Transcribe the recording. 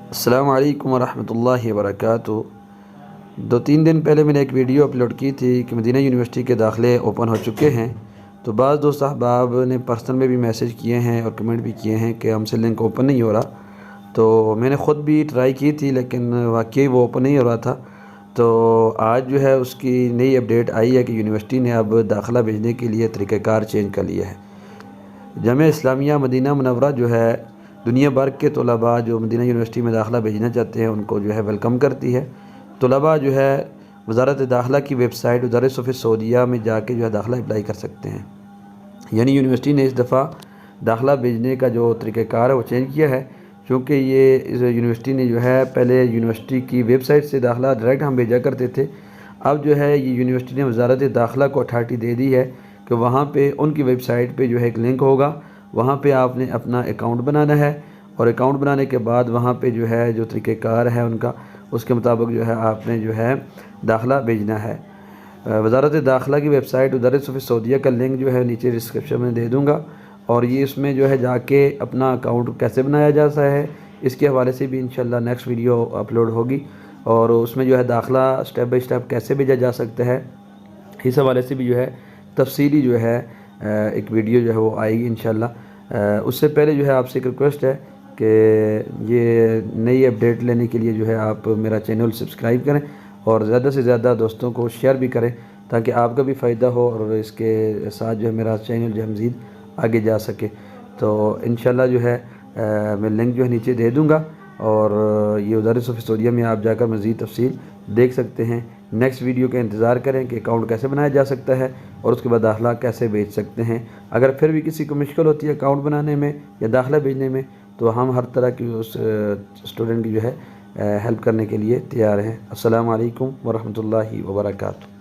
السلام علیکم ورحمۃ اللہ وبرکاتہ۔ 2-3 دن پہلے میں نے ایک ویڈیو اپلوڈ کی تھی کہ مدینہ یونیورسٹی کے داخلے اوپن ہو چکے ہیں، تو بعض دوست احباب نے پرسنل میں بھی میسیج کیے ہیں اور کمنٹ بھی کیے ہیں کہ ہم سے لنک اوپن نہیں ہو رہا۔ تو میں نے خود بھی ٹرائی کی تھی لیکن واقعی وہ اوپن نہیں ہو رہا تھا۔ تو آج جو ہے اس کی نئی اپڈیٹ آئی ہے کہ یونیورسٹی نے اب داخلہ بھیجنے کے لیے طریقہ کار چینج کر لیا ہے۔ جامعہ اسلامیہ مدینہ منورہ جو ہے دنیا بھر کے طلباء جو مدینہ یونیورسٹی میں داخلہ بھیجنا چاہتے ہیں ان کو جو ہے ویلکم کرتی ہے۔ طلباء جو ہے وزارت داخلہ کی ویب سائٹ ادارۃ السعودیہ میں جا کے جو ہے داخلہ اپلائی کر سکتے ہیں۔ یعنی یونیورسٹی نے اس دفعہ داخلہ بھیجنے کا جو طریقہ کار ہے وہ چینج کیا ہے، چونکہ یہ یونیورسٹی نے جو ہے پہلے یونیورسٹی کی ویب سائٹ سے داخلہ ڈائریکٹ ہم بھیجا کرتے تھے، اب جو ہے یہ یونیورسٹی نے وزارت داخلہ کو اتھارٹی دے دی ہے کہ وہاں پہ ان کی ویب سائٹ پہ جو ہے ایک لنک ہوگا، وہاں پہ آپ نے اپنا اکاؤنٹ بنانا ہے اور اکاؤنٹ بنانے کے بعد وہاں پہ جو ہے جو طریقہ کار ہے ان کا اس کے مطابق جو ہے آپ نے جو ہے داخلہ بھیجنا ہے۔ وزارت داخلہ کی ویب سائٹ ادارۃ السعودیہ کا لنک جو ہے نیچے ڈسکرپشن میں دے دوں گا، اور یہ اس میں جو ہے جا کے اپنا اکاؤنٹ کیسے بنایا جاتا ہے اس کے حوالے سے بھی انشاءاللہ نیکسٹ ویڈیو اپلوڈ ہوگی، اور اس میں جو ہے داخلہ سٹیپ بائی سٹیپ کیسے بھیجا جا سکتا ہے اس حوالے سے بھی جو ہے تفصیلی جو ہے ایک ویڈیو جو ہے وہ آئے گی انشاءاللہ۔ اس سے پہلے جو ہے آپ سے ایک ریکویسٹ ہے کہ یہ نئی اپڈیٹ لینے کے لیے جو ہے آپ میرا چینل سبسکرائب کریں اور زیادہ سے زیادہ دوستوں کو شیئر بھی کریں تاکہ آپ کا بھی فائدہ ہو اور اس کے ساتھ جو ہے میرا چینل جو ہے مزید آگے جا سکے۔ تو انشاءاللہ جو ہے میں لنک جو ہے نیچے دے دوں گا، اور یہ ادارۃ السعودیہ میں آپ جا کر مزید تفصیل دیکھ سکتے ہیں۔ نیکسٹ ویڈیو کا انتظار کریں کہ اکاؤنٹ کیسے بنایا جا سکتا ہے اور اس کے بعد داخلہ کیسے بھیج سکتے ہیں۔ اگر پھر بھی کسی کو مشکل ہوتی ہے اکاؤنٹ بنانے میں یا داخلہ بھیجنے میں تو ہم ہر طرح کی اس اسٹوڈنٹ کی جو ہے ہیلپ کرنے کے لیے تیار ہیں۔ السلام علیکم ورحمۃ اللہ وبرکاتہ۔